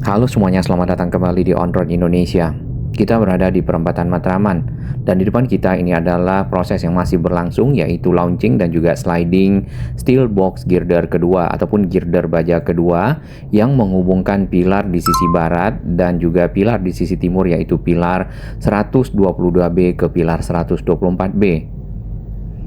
Halo semuanya, selamat datang kembali di On Road Indonesia. Kita berada di perempatan Matraman, dan di depan kita ini adalah proses yang masih berlangsung, yaitu launching dan juga sliding steel box girder kedua ataupun girder baja kedua yang menghubungkan pilar di sisi barat dan juga pilar di sisi timur, yaitu pilar 122B ke pilar 124B.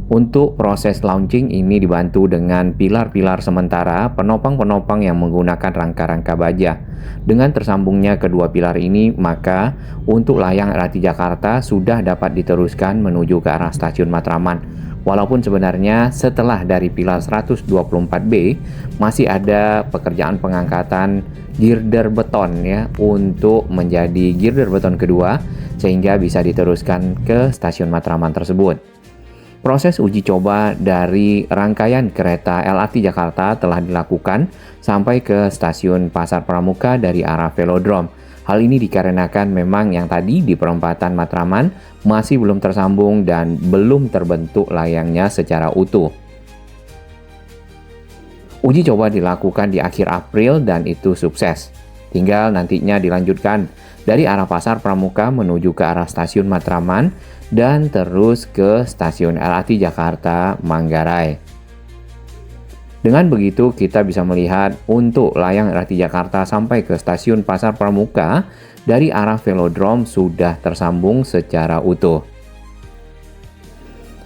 Untuk proses launching ini dibantu dengan pilar-pilar sementara penopang-penopang yang menggunakan rangka-rangka baja. Dengan tersambungnya kedua pilar ini, maka untuk layang LRT Jakarta sudah dapat diteruskan menuju ke arah stasiun Matraman. Walaupun sebenarnya setelah dari pilar 124B masih ada pekerjaan pengangkatan girder beton ya untuk menjadi girder beton kedua sehingga bisa diteruskan ke stasiun Matraman tersebut. Proses uji coba dari rangkaian kereta LRT Jakarta telah dilakukan sampai ke stasiun Pasar Pramuka dari arah Velodrome. Hal ini dikarenakan memang yang tadi di perempatan Matraman masih belum tersambung dan belum terbentuk layangnya secara utuh. Uji coba dilakukan di akhir April dan itu sukses. Tinggal nantinya dilanjutkan dari arah Pasar Pramuka menuju ke arah stasiun Matraman dan terus ke stasiun LRT Jakarta Manggarai. Dengan begitu kita bisa melihat untuk layang LRT Jakarta sampai ke stasiun Pasar Pramuka dari arah Velodrome sudah tersambung secara utuh.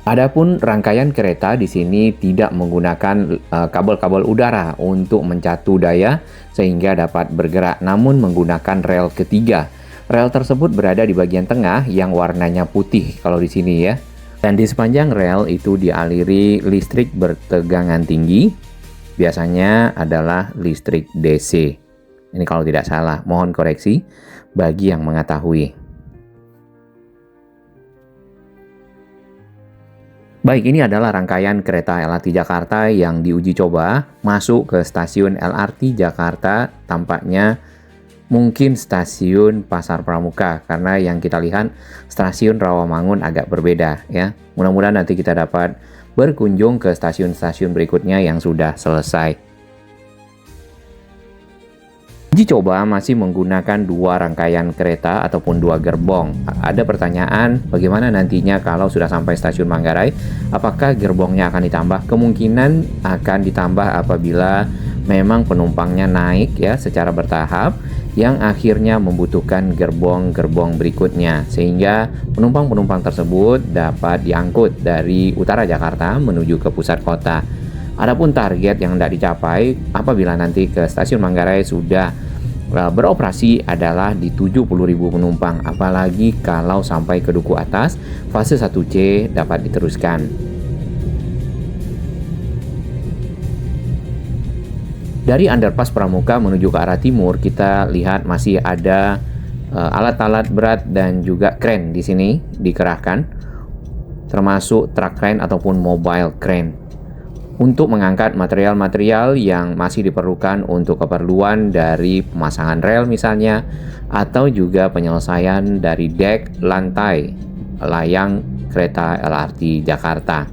Adapun rangkaian kereta di sini tidak menggunakan kabel-kabel udara untuk mencatu daya sehingga dapat bergerak, namun menggunakan rel ketiga. Rel tersebut berada di bagian tengah yang warnanya putih kalau di sini ya. Dan di sepanjang rel itu dialiri listrik bertegangan tinggi, biasanya adalah listrik DC. Ini kalau tidak salah, mohon koreksi bagi yang mengetahui. Baik, ini adalah rangkaian kereta LRT Jakarta yang diuji coba masuk ke stasiun LRT Jakarta, tampaknya mungkin stasiun Pasar Pramuka karena yang kita lihat stasiun Rawamangun agak berbeda ya. Mudah-mudahan nanti kita dapat berkunjung ke stasiun-stasiun berikutnya yang sudah selesai. Uji coba masih menggunakan dua rangkaian kereta ataupun dua gerbong. Ada pertanyaan bagaimana nantinya kalau sudah sampai stasiun Manggarai, apakah gerbongnya akan ditambah? Kemungkinan akan ditambah apabila memang penumpangnya naik ya secara bertahap yang akhirnya membutuhkan gerbong-gerbong berikutnya sehingga penumpang-penumpang tersebut dapat diangkut dari utara Jakarta menuju ke pusat kota. Adapun target yang tidak dicapai apabila nanti ke stasiun Manggarai sudah beroperasi adalah di 70.000 penumpang, apalagi kalau sampai ke Duku Atas fase 1C dapat diteruskan. Dari underpass Pramuka menuju ke arah timur kita lihat masih ada alat-alat berat dan juga kren di sini dikerahkan, termasuk truck crane ataupun mobile crane, untuk mengangkat material-material yang masih diperlukan untuk keperluan dari pemasangan rel misalnya, atau juga penyelesaian dari dek lantai layang kereta LRT Jakarta.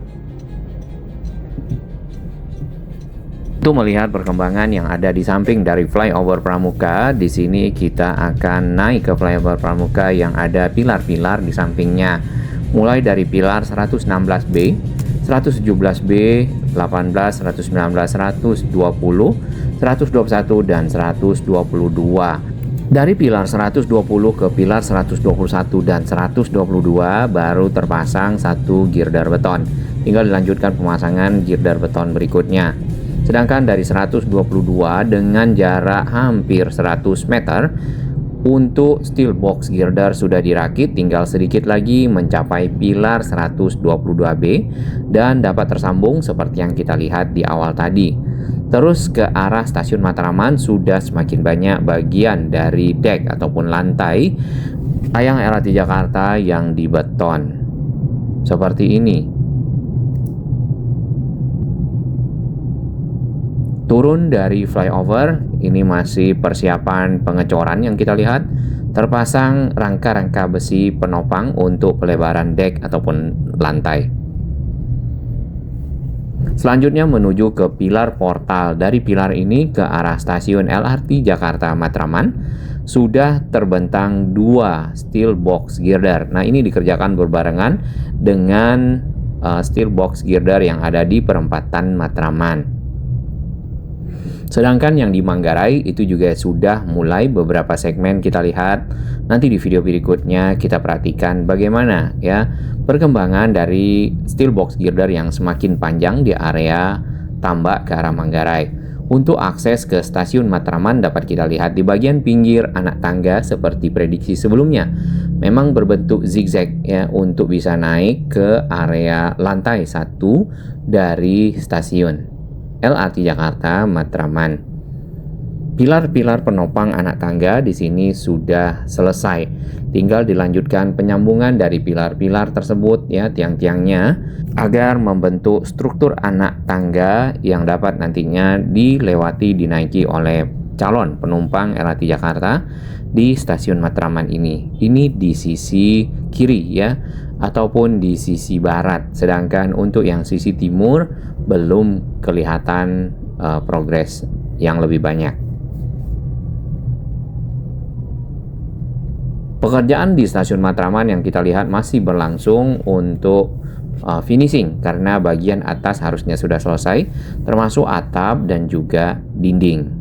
Untuk melihat perkembangan yang ada di samping dari flyover Pramuka, di sini kita akan naik ke flyover Pramuka yang ada pilar-pilar di sampingnya, mulai dari pilar 116B, 117B, 18, 119, 120, 121, dan 122. Dari pilar 120 ke pilar 121 dan 122 baru terpasang satu girder beton. Tinggal dilanjutkan pemasangan girder beton berikutnya. Sedangkan dari 122 dengan jarak hampir 100 meter, untuk steel box girder sudah dirakit, tinggal sedikit lagi mencapai pilar 122B dan dapat tersambung seperti yang kita lihat di awal tadi. Terus ke arah stasiun Matraman sudah semakin banyak bagian dari dek ataupun lantai layang LRT Jakarta yang dibeton. Seperti ini. Turun dari flyover, ini masih persiapan pengecoran yang kita lihat. Terpasang rangka-rangka besi penopang untuk pelebaran dek ataupun lantai. Selanjutnya menuju ke pilar portal. Dari pilar ini ke arah stasiun LRT Jakarta Matraman sudah terbentang 2 steel box girder. Nah, ini dikerjakan berbarengan dengan steel box girder yang ada di perempatan Matraman. Sedangkan yang di Manggarai itu juga sudah mulai beberapa segmen kita lihat. Nanti di video berikutnya kita perhatikan bagaimana ya perkembangan dari steel box girder yang semakin panjang di area Tambak ke arah Manggarai. Untuk akses ke stasiun Matraman dapat kita lihat di bagian pinggir anak tangga seperti prediksi sebelumnya. Memang berbentuk zigzag ya untuk bisa naik ke area lantai 1 dari stasiun LRT Jakarta Matraman. Pilar-pilar penopang anak tangga di sini sudah selesai. Tinggal dilanjutkan penyambungan dari pilar-pilar tersebut ya tiang-tiangnya agar membentuk struktur anak tangga yang dapat nantinya dinaiki oleh calon penumpang LRT Jakarta di stasiun Matraman ini. Ini di sisi kiri ya ataupun di sisi barat. Sedangkan untuk yang sisi timur belum kelihatan progres yang lebih banyak. Pekerjaan di stasiun Matraman yang kita lihat masih berlangsung untuk finishing karena bagian atas harusnya sudah selesai, termasuk atap dan juga dinding.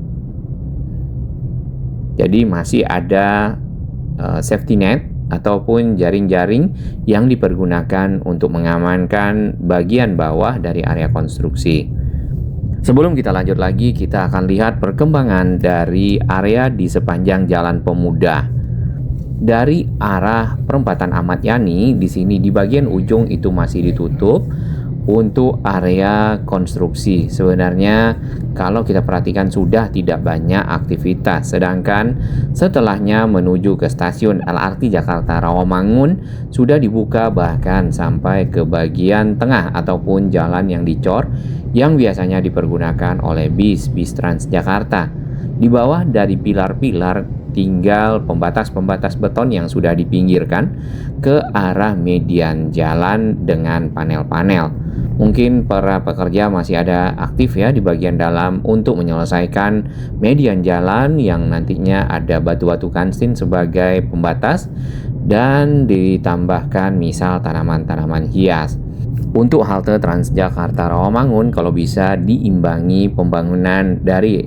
Jadi masih ada safety net ataupun jaring-jaring yang dipergunakan untuk mengamankan bagian bawah dari area konstruksi. Sebelum kita lanjut lagi, kita akan lihat perkembangan dari area di sepanjang Jalan Pemuda. Dari arah perempatan Ahmad Yani, di sini di bagian ujung itu masih ditutup untuk area konstruksi. Sebenarnya kalau kita perhatikan sudah tidak banyak aktivitas. Sedangkan setelahnya menuju ke stasiun LRT Jakarta Rawamangun sudah dibuka bahkan sampai ke bagian tengah ataupun jalan yang dicor yang biasanya dipergunakan oleh bis Transjakarta. Di bawah dari pilar-pilar tinggal pembatas-pembatas beton yang sudah dipinggirkan ke arah median jalan dengan panel-panel. Mungkin para pekerja masih ada aktif ya di bagian dalam untuk menyelesaikan median jalan yang nantinya ada batu-batu kansin sebagai pembatas dan ditambahkan misal tanaman-tanaman hias. Untuk halte Transjakarta Rawamangun kalau bisa diimbangi pembangunan dari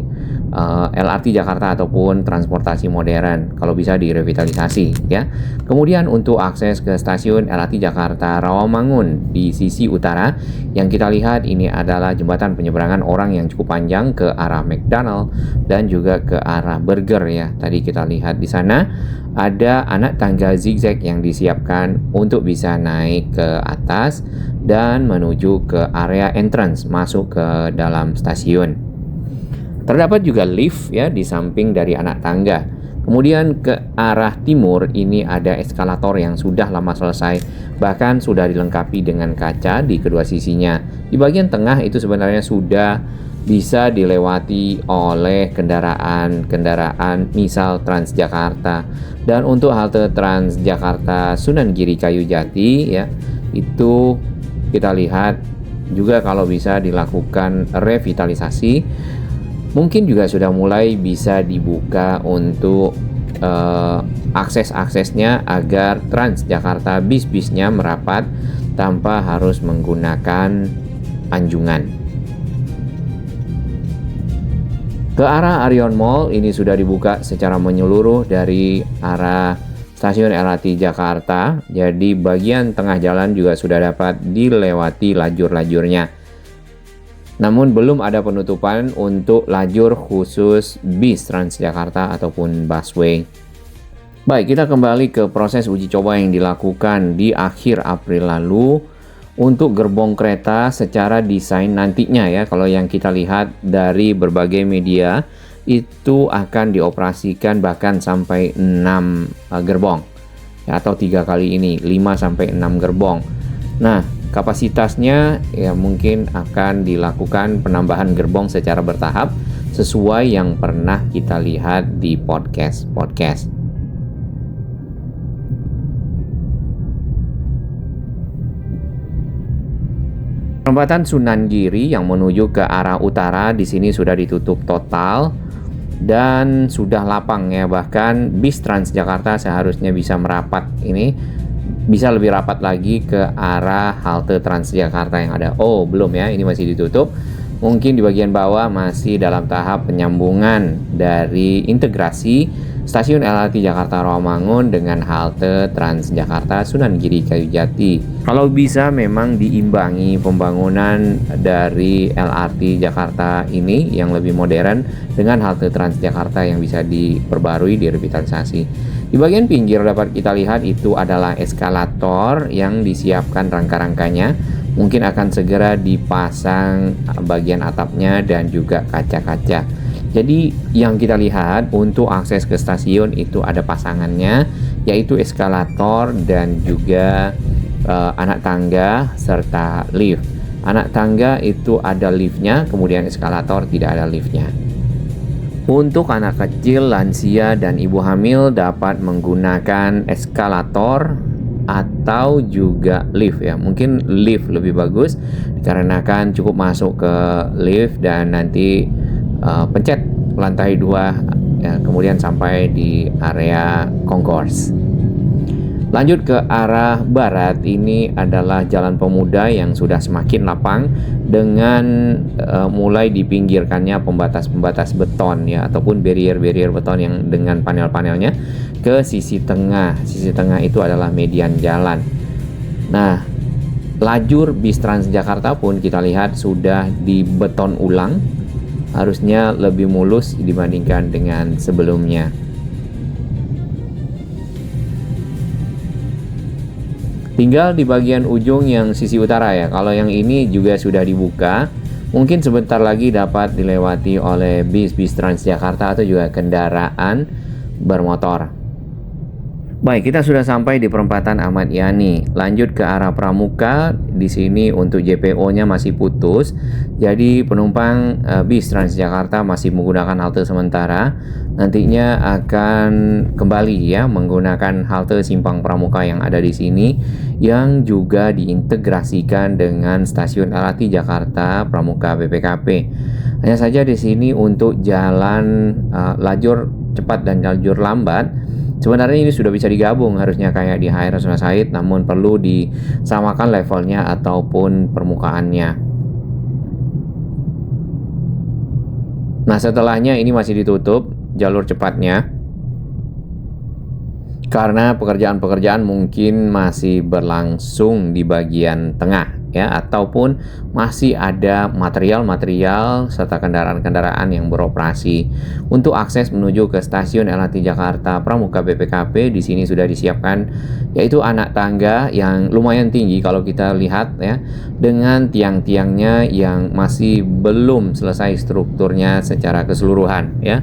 LRT Jakarta ataupun transportasi modern kalau bisa direvitalisasi ya. Kemudian untuk akses ke stasiun LRT Jakarta Rawamangun di sisi utara yang kita lihat ini adalah jembatan penyeberangan orang yang cukup panjang ke arah McDonald dan juga ke arah Burger ya. Tadi kita lihat di sana ada anak tangga zigzag yang disiapkan untuk bisa naik ke atas dan menuju ke area entrance masuk ke dalam stasiun. Terdapat juga lift ya di samping dari anak tangga. Kemudian ke arah timur ini ada eskalator yang sudah lama selesai, bahkan sudah dilengkapi dengan kaca di kedua sisinya. Di bagian tengah itu sebenarnya sudah bisa dilewati oleh kendaraan misal Transjakarta. Dan untuk halte Transjakarta Sunan Giri Kayu Jati ya, itu kita lihat juga kalau bisa dilakukan revitalisasi. Mungkin juga sudah mulai bisa dibuka untuk akses-aksesnya agar Transjakarta bis-bisnya merapat tanpa harus menggunakan anjungan. Ke arah Arion Mall ini sudah dibuka secara menyeluruh dari arah stasiun LRT Jakarta. Jadi bagian tengah jalan juga sudah dapat dilewati lajur-lajurnya. Namun belum ada penutupan untuk lajur khusus bis Transjakarta ataupun busway. Baik, kita kembali ke proses uji coba yang dilakukan di akhir April lalu untuk gerbong kereta secara desain nantinya ya. Kalau yang kita lihat dari berbagai media itu akan dioperasikan bahkan sampai 6 gerbong ya, atau 3 kali ini 5 sampai 6 gerbong. Nah, kapasitasnya ya mungkin akan dilakukan penambahan gerbong secara bertahap sesuai yang pernah kita lihat di podcast. Perempatan Sunan Giri yang menuju ke arah utara di sini sudah ditutup total dan sudah lapang ya, bahkan bis Transjakarta seharusnya bisa merapat ini, bisa lebih rapat lagi ke arah halte Transjakarta yang ada. Oh, belum ya, ini masih ditutup. Mungkin di bagian bawah masih dalam tahap penyambungan dari integrasi stasiun LRT Jakarta Rawamangun dengan halte Transjakarta Sunan Giri Kayujati. Kalau bisa memang diimbangi pembangunan dari LRT Jakarta ini yang lebih modern dengan halte Transjakarta yang bisa diperbarui, direvitalisasi. Di bagian pinggir dapat kita lihat itu adalah eskalator yang disiapkan rangka-rangkanya. Mungkin akan segera dipasang bagian atapnya dan juga kaca-kaca. Jadi yang kita lihat untuk akses ke stasiun itu ada pasangannya, yaitu eskalator dan juga anak tangga serta lift. Anak tangga itu ada liftnya, kemudian eskalator tidak ada liftnya. Untuk anak kecil, lansia, dan ibu hamil dapat menggunakan eskalator atau juga lift ya. Mungkin lift lebih bagus dikarenakan cukup masuk ke lift dan nanti pencet lantai 2 ya, kemudian sampai di area concourse. Lanjut ke arah barat, ini adalah Jalan Pemuda yang sudah semakin lapang dengan mulai dipinggirkannya pembatas-pembatas beton ya, ataupun barrier-barrier beton yang dengan panel-panelnya ke sisi tengah. Sisi tengah itu adalah median jalan. Nah, lajur bis Transjakarta pun kita lihat sudah dibeton ulang, harusnya lebih mulus dibandingkan dengan sebelumnya. Tinggal di bagian ujung yang sisi utara ya. Kalau yang ini juga sudah dibuka, mungkin sebentar lagi dapat dilewati oleh bis-bis Transjakarta atau juga kendaraan bermotor. Baik, kita sudah sampai di perempatan Ahmad Yani. Lanjut ke arah Pramuka. Di sini untuk JPO-nya masih putus. Jadi penumpang bis Transjakarta masih menggunakan halte sementara. Nantinya akan kembali ya menggunakan halte Simpang Pramuka yang ada di sini, yang juga diintegrasikan dengan stasiun LRT Jakarta Pramuka BPKP. Hanya saja di sini untuk jalan lajur cepat dan lajur lambat, sebenarnya ini sudah bisa digabung harusnya kayak di HR Rasuna Said, namun perlu disamakan levelnya ataupun permukaannya. Nah, setelahnya ini masih ditutup jalur cepatnya karena pekerjaan-pekerjaan mungkin masih berlangsung di bagian tengah ya, ataupun masih ada material-material serta kendaraan-kendaraan yang beroperasi. Untuk akses menuju ke stasiun LRT Jakarta Pramuka BPKP di sini sudah disiapkan, yaitu anak tangga yang lumayan tinggi kalau kita lihat ya, dengan tiang-tiangnya yang masih belum selesai strukturnya secara keseluruhan ya.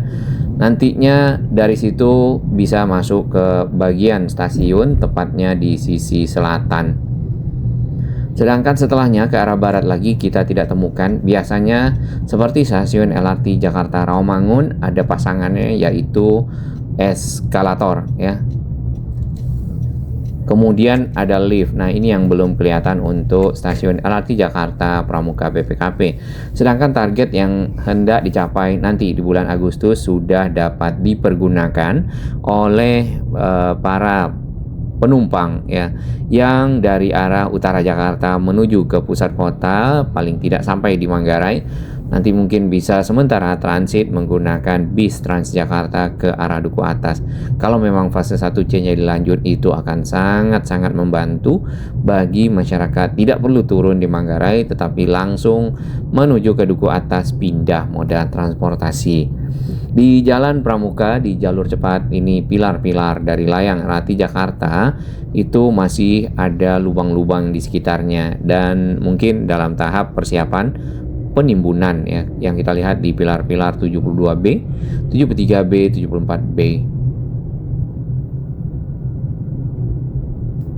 Nantinya dari situ bisa masuk ke bagian stasiun, tepatnya di sisi selatan. Sedangkan setelahnya ke arah barat lagi kita tidak temukan. Biasanya seperti stasiun LRT Jakarta Rawamangun ada pasangannya, yaitu eskalator ya. Kemudian ada lift. Nah, ini yang belum kelihatan untuk stasiun LRT Jakarta Pramuka BPKP. Sedangkan target yang hendak dicapai nanti di bulan Agustus sudah dapat dipergunakan oleh para penumpang ya, yang dari arah utara Jakarta menuju ke pusat kota, paling tidak sampai di Manggarai. Nanti mungkin bisa sementara transit menggunakan bis Transjakarta ke arah Duku Atas. Kalau memang fase 1C-nya dilanjut, itu akan sangat-sangat membantu bagi masyarakat. Tidak perlu turun di Manggarai, tetapi langsung menuju ke Duku Atas, pindah moda transportasi. Di Jalan Pramuka, di jalur cepat ini, pilar-pilar dari layang LRT Jakarta itu masih ada lubang-lubang di sekitarnya, dan mungkin dalam tahap persiapan penimbunan ya, yang kita lihat di pilar-pilar 72B, 73B, 74B.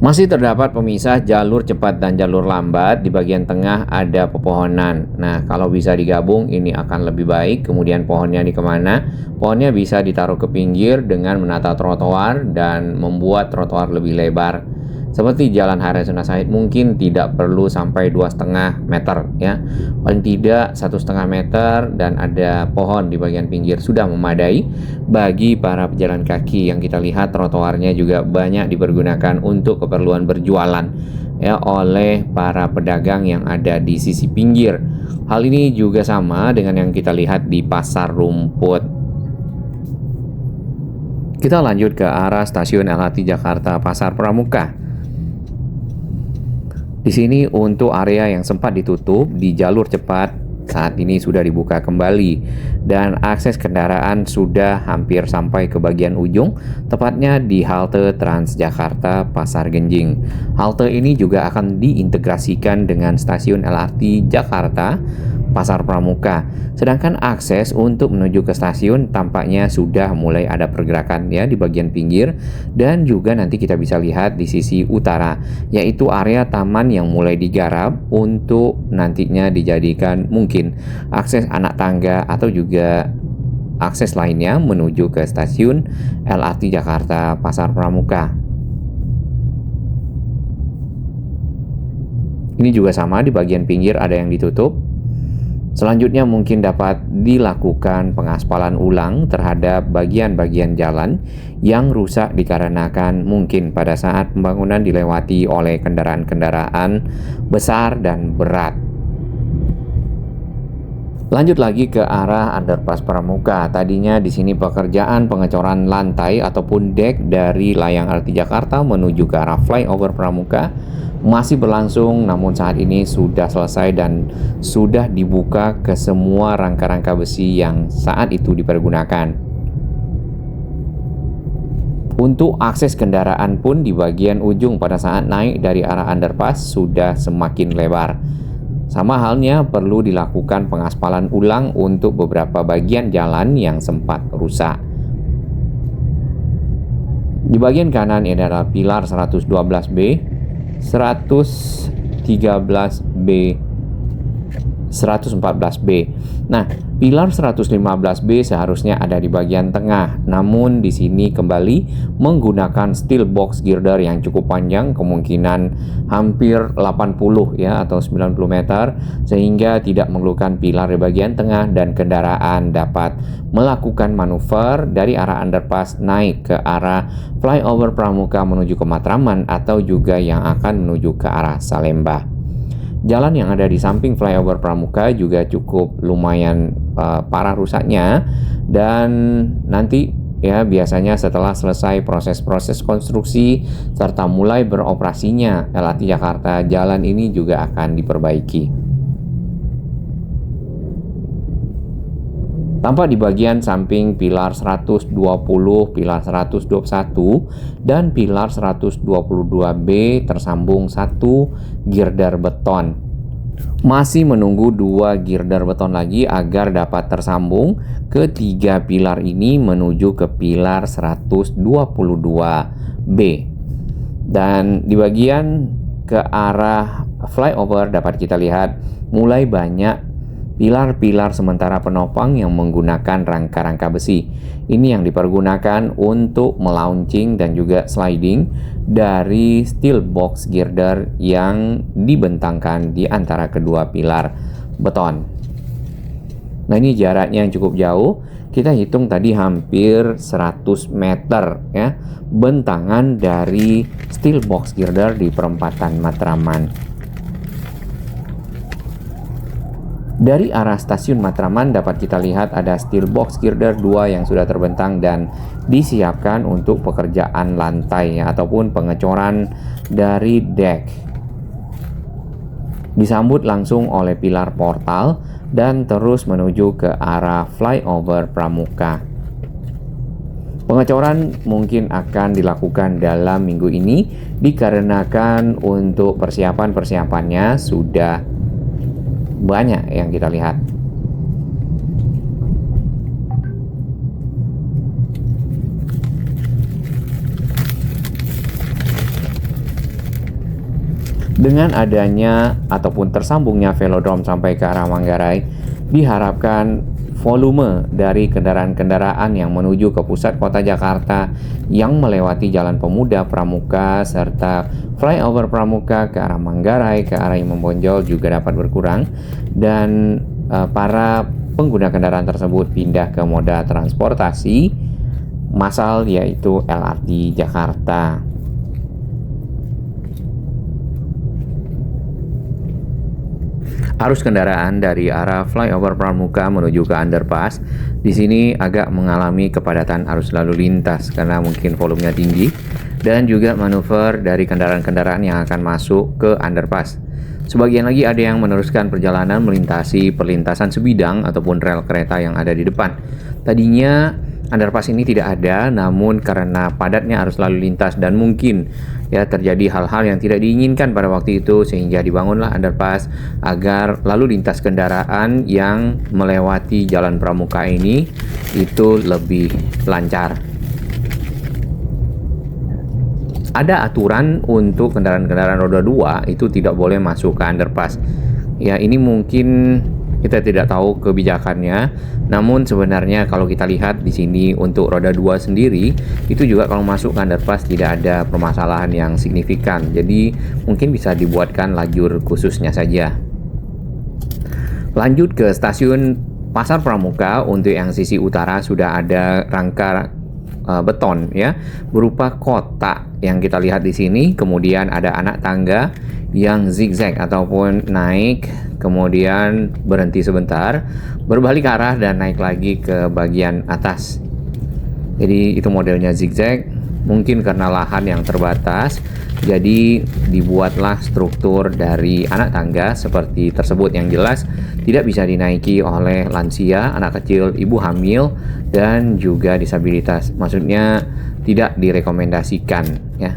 Masih terdapat pemisah jalur cepat dan jalur lambat. Di bagian tengah ada pepohonan. Nah, kalau bisa digabung ini akan lebih baik. Kemudian pohonnya di kemana? Pohonnya bisa ditaruh ke pinggir dengan menata trotoar dan membuat trotoar lebih lebar. Seperti Jalan Hairasuna Said mungkin tidak perlu sampai 2,5 meter ya. Paling tidak 1,5 meter dan ada pohon di bagian pinggir sudah memadai bagi para pejalan kaki. Yang kita lihat trotoarnya juga banyak dipergunakan untuk keperluan berjualan ya oleh para pedagang yang ada di sisi pinggir. Hal ini juga sama dengan yang kita lihat di Pasar Rumput. Kita lanjut ke arah stasiun LRT Jakarta Pasar Pramuka. Di sini untuk area yang sempat ditutup di jalur cepat saat ini sudah dibuka kembali dan akses kendaraan sudah hampir sampai ke bagian ujung, tepatnya di halte Transjakarta Pasar Genjing. Halte ini juga akan diintegrasikan dengan stasiun LRT Jakarta Pasar Pramuka. Sedangkan akses untuk menuju ke stasiun tampaknya sudah mulai ada pergerakan ya di bagian pinggir, dan juga nanti kita bisa lihat di sisi utara, yaitu area taman yang mulai digarap untuk nantinya dijadikan mungkin akses anak tangga atau juga akses lainnya menuju ke stasiun LRT Jakarta Pasar Pramuka. Ini juga sama, di bagian pinggir ada yang ditutup. Selanjutnya mungkin dapat dilakukan pengaspalan ulang terhadap bagian-bagian jalan yang rusak dikarenakan mungkin pada saat pembangunan dilewati oleh kendaraan-kendaraan besar dan berat. Lanjut lagi ke arah underpass Pramuka. Tadinya di sini pekerjaan pengecoran lantai ataupun dek dari layang LRT Jakarta menuju ke arah flyover Pramuka masih berlangsung, namun saat ini sudah selesai dan sudah dibuka ke semua rangka-rangka besi yang saat itu dipergunakan. Untuk akses kendaraan pun di bagian ujung pada saat naik dari arah underpass sudah semakin lebar. Sama halnya perlu dilakukan pengaspalan ulang untuk beberapa bagian jalan yang sempat rusak. Di bagian kanan ini adalah pilar 112B, 113B, 114B. Nah, pilar 115B seharusnya ada di bagian tengah, namun di sini kembali menggunakan steel box girder yang cukup panjang, kemungkinan hampir 80 ya atau 90 meter, sehingga tidak memerlukan pilar di bagian tengah dan kendaraan dapat melakukan manuver dari arah underpass naik ke arah flyover Pramuka menuju ke Matraman atau juga yang akan menuju ke arah Salemba. Jalan yang ada di samping flyover Pramuka juga cukup lumayan parah rusaknya, dan nanti ya biasanya setelah selesai proses-proses konstruksi serta mulai beroperasinya LRT Jakarta, jalan ini juga akan diperbaiki. Tampak di bagian samping pilar 120, pilar 121, dan pilar 122B tersambung satu girder beton. Masih menunggu 2 girder beton lagi agar dapat tersambung ke 3 pilar ini menuju ke pilar 122B. Dan di bagian ke arah flyover dapat kita lihat mulai banyak pilar-pilar sementara penopang yang menggunakan rangka-rangka besi. Ini yang dipergunakan untuk melaunching dan juga sliding dari steel box girder yang dibentangkan di antara kedua pilar beton. Nah, ini jaraknya yang cukup jauh. Kita hitung tadi hampir 100 meter ya, bentangan dari steel box girder di perempatan Matraman. Dari arah stasiun Matraman dapat kita lihat ada steel box girder 2 yang sudah terbentang dan disiapkan untuk pekerjaan lantai ataupun pengecoran dari dek. Disambut langsung oleh pilar portal dan terus menuju ke arah flyover Pramuka. Pengecoran mungkin akan dilakukan dalam minggu ini dikarenakan untuk persiapan-persiapannya sudah banyak yang kita lihat. Dengan adanya ataupun tersambungnya velodrome sampai ke arah Manggarai, diharapkan volume dari kendaraan-kendaraan yang menuju ke pusat kota Jakarta yang melewati Jalan Pemuda Pramuka serta flyover Pramuka ke arah Manggarai, ke arah Imam Bonjol juga dapat berkurang, dan para pengguna kendaraan tersebut pindah ke moda transportasi massal yaitu LRT Jakarta. Arus kendaraan dari arah flyover Pramuka menuju ke underpass di sini agak mengalami kepadatan arus lalu lintas karena mungkin volumenya tinggi, dan juga manuver dari kendaraan-kendaraan yang akan masuk ke underpass. Sebagian lagi ada yang meneruskan perjalanan melintasi perlintasan sebidang ataupun rel kereta yang ada di depan. Tadinya underpass ini tidak ada, namun karena padatnya arus lalu lintas dan mungkin ya terjadi hal-hal yang tidak diinginkan pada waktu itu, sehingga dibangunlah underpass agar lalu lintas kendaraan yang melewati Jalan Pramuka ini itu lebih lancar. Ada aturan untuk kendaraan-kendaraan roda 2 itu tidak boleh masuk ke underpass. Ya, ini mungkin kita tidak tahu kebijakannya, namun sebenarnya kalau kita lihat di sini untuk roda 2 sendiri itu juga kalau masuk ke underpass tidak ada permasalahan yang signifikan. Jadi mungkin bisa dibuatkan lajur khususnya saja. Lanjut ke stasiun Pasar Pramuka, untuk yang sisi utara sudah ada rangka beton ya berupa kotak yang kita lihat di sini. Kemudian ada anak tangga yang zigzag ataupun naik, kemudian berhenti sebentar, berbalik arah dan naik lagi ke bagian atas. Jadi itu modelnya zigzag. Mungkin karena lahan yang terbatas, jadi dibuatlah struktur dari anak tangga seperti tersebut, yang jelas tidak bisa dinaiki oleh lansia, anak kecil, ibu hamil, dan juga disabilitas. Maksudnya tidak direkomendasikan ya.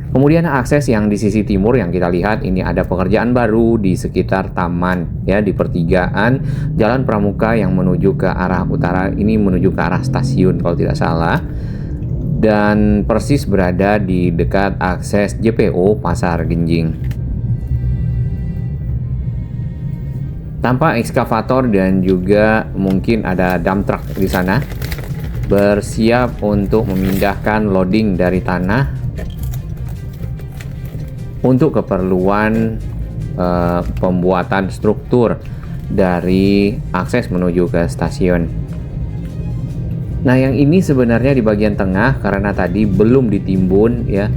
Kemudian akses yang di sisi timur yang kita lihat ini ada pekerjaan baru di sekitar taman ya, di pertigaan Jalan Pramuka yang menuju ke arah utara, ini menuju ke arah stasiun kalau tidak salah, dan persis berada di dekat akses JPO Pasar Genjing. Tampak ekskavator dan juga mungkin ada dump truck di sana bersiap untuk memindahkan loading dari tanah untuk keperluan pembuatan struktur dari akses menuju ke stasiun. Nah, yang ini sebenarnya di bagian tengah karena tadi belum ditimbun ya.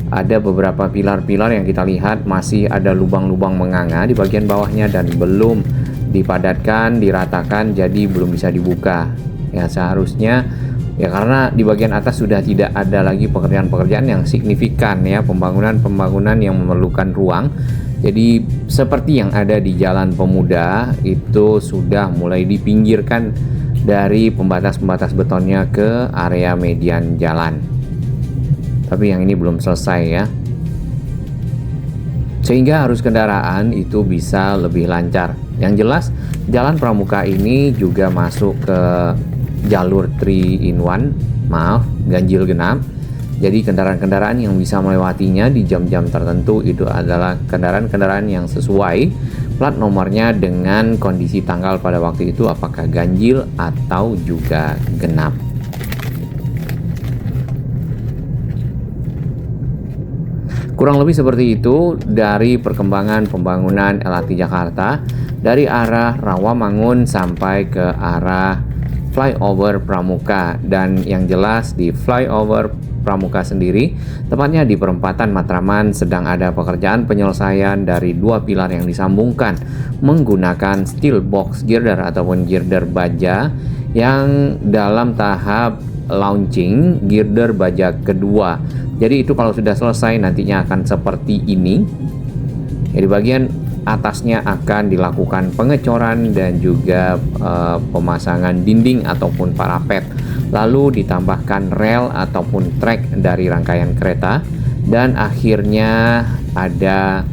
Ada beberapa pilar-pilar yang kita lihat masih ada lubang-lubang menganga di bagian bawahnya dan belum dipadatkan, diratakan, jadi belum bisa dibuka. Ya, seharusnya ya karena di bagian atas sudah tidak ada lagi pekerjaan-pekerjaan yang signifikan ya, pembangunan yang memerlukan ruang. Jadi seperti yang ada di Jalan Pemuda itu sudah mulai dipinggirkan dari pembatas-pembatas betonnya ke area median jalan. Tapi yang ini belum selesai ya. Sehingga arus kendaraan itu bisa lebih lancar. Yang jelas Jalan Pramuka ini juga masuk ke jalur 3-in-1, ganjil genap. Jadi kendaraan-kendaraan yang bisa melewatinya di jam-jam tertentu itu adalah kendaraan-kendaraan yang sesuai plat nomornya dengan kondisi tanggal pada waktu itu, apakah ganjil atau juga genap. Kurang lebih seperti itu dari perkembangan pembangunan LRT Jakarta dari arah Rawamangun sampai ke arah flyover Pramuka. Dan yang jelas di flyover Pramuka sendiri, tepatnya di perempatan Matraman, sedang ada pekerjaan penyelesaian dari dua pilar yang disambungkan menggunakan steel box girder ataupun girder baja yang dalam tahap launching girder baja kedua. Jadi itu kalau sudah selesai nantinya akan seperti ini. Jadi bagian atasnya akan dilakukan pengecoran dan juga pemasangan dinding ataupun parapet. Lalu ditambahkan rel ataupun trek dari rangkaian kereta, dan akhirnya ada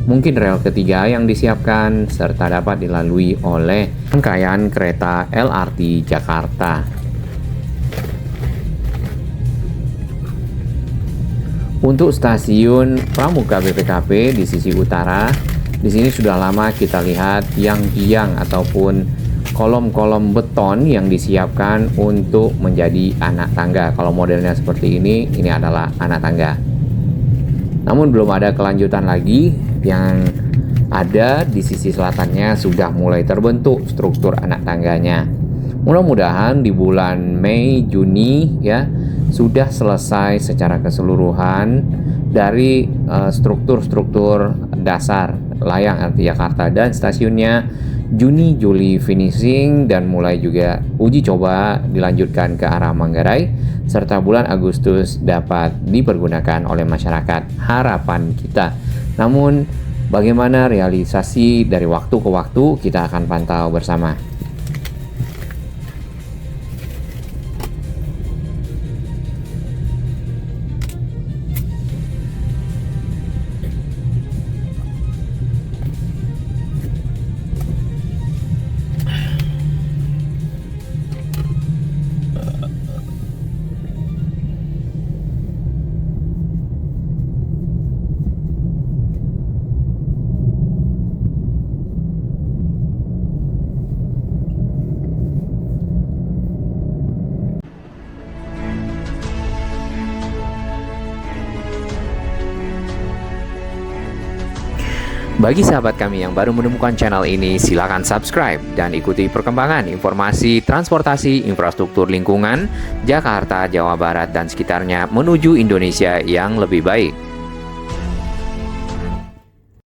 mungkin rel ketiga yang disiapkan serta dapat dilalui oleh rangkaian kereta LRT Jakarta. Untuk stasiun Pramuka BPKP di sisi utara, di sini sudah lama kita lihat tiang-tiang ataupun kolom-kolom beton yang disiapkan untuk menjadi anak tangga. Kalau modelnya seperti ini adalah anak tangga. Namun belum ada kelanjutan lagi, yang ada di sisi selatannya sudah mulai terbentuk struktur anak tangganya. Mudah-mudahan di bulan Mei Juni ya sudah selesai secara keseluruhan dari struktur-struktur dasar layang LRT Jakarta dan stasiunnya. Juni Juli finishing dan mulai juga uji coba dilanjutkan ke arah Manggarai, serta bulan Agustus dapat dipergunakan oleh masyarakat, harapan kita. Namun bagaimana realisasi dari waktu ke waktu kita akan pantau bersama. Bagi sahabat kami yang baru menemukan channel ini, silakan subscribe dan ikuti perkembangan informasi transportasi infrastruktur lingkungan Jakarta, Jawa Barat, dan sekitarnya menuju Indonesia yang lebih baik.